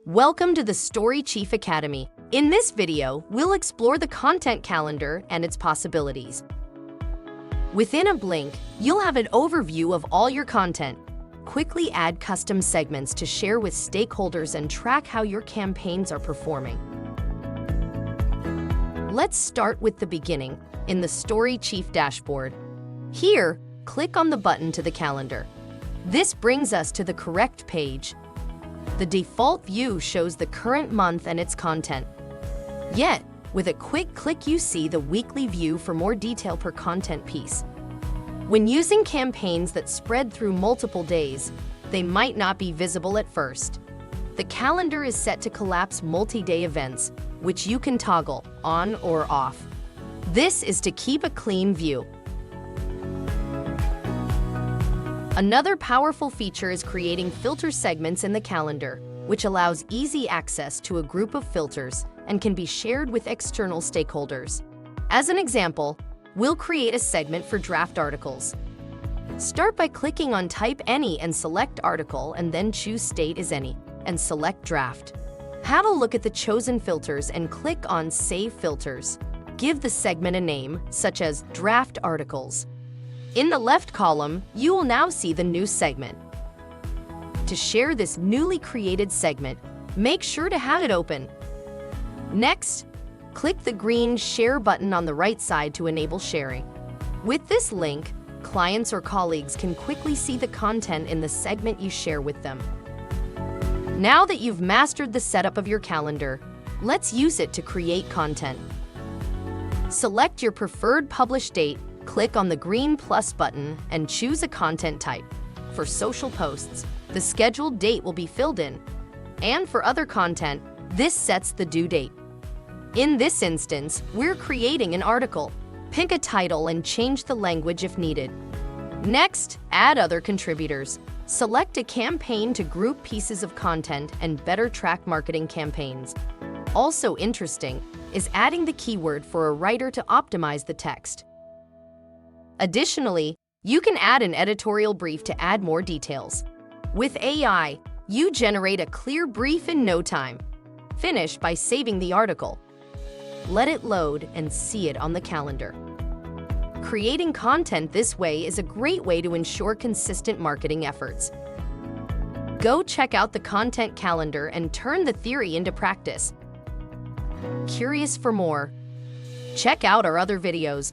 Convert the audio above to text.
Welcome to the StoryChief Academy. In this video, we'll explore the content calendar and its possibilities. Within a blink, you'll have an overview of all your content. Quickly add custom segments to share with stakeholders and track how your campaigns are performing. Let's start with the beginning, in the StoryChief dashboard. Here, click on the button to the calendar. This brings us to the correct page. The default view shows the current month and its content. Yet, with a quick click you see the weekly view for more detail per content piece. When using campaigns that spread through multiple days, they might not be visible at first. The calendar is set to collapse multi-day events, which you can toggle on or off. This is to keep a clean view. Another powerful feature is creating filter segments in the calendar, which allows easy access to a group of filters and can be shared with external stakeholders. As an example, we'll create a segment for draft articles. Start by clicking on Type Any and select Article, and then choose State as Any and select Draft. Have a look at the chosen filters and click on Save Filters. Give the segment a name, such as Draft Articles. In the left column, you will now see the new segment. To share this newly created segment, make sure to have it open. Next, click the green Share button on the right side to enable sharing. With this link, clients or colleagues can quickly see the content in the segment you share with them. Now that you've mastered the setup of your calendar, let's use it to create content. Select your preferred publish date, click on the green plus button, and choose a content type. For social posts, the scheduled date will be filled in. And for other content, this sets the due date. In this instance, we're creating an article. Pick a title and change the language if needed. Next, add other contributors. Select a campaign to group pieces of content and better track marketing campaigns. Also interesting is adding the keyword for a writer to optimize the text. Additionally, you can add an editorial brief to add more details. With AI, you generate a clear brief in no time. Finish by saving the article. Let it load and see it on the calendar. Creating content this way is a great way to ensure consistent marketing efforts. Go check out the content calendar and turn the theory into practice. Curious for more? Check out our other videos.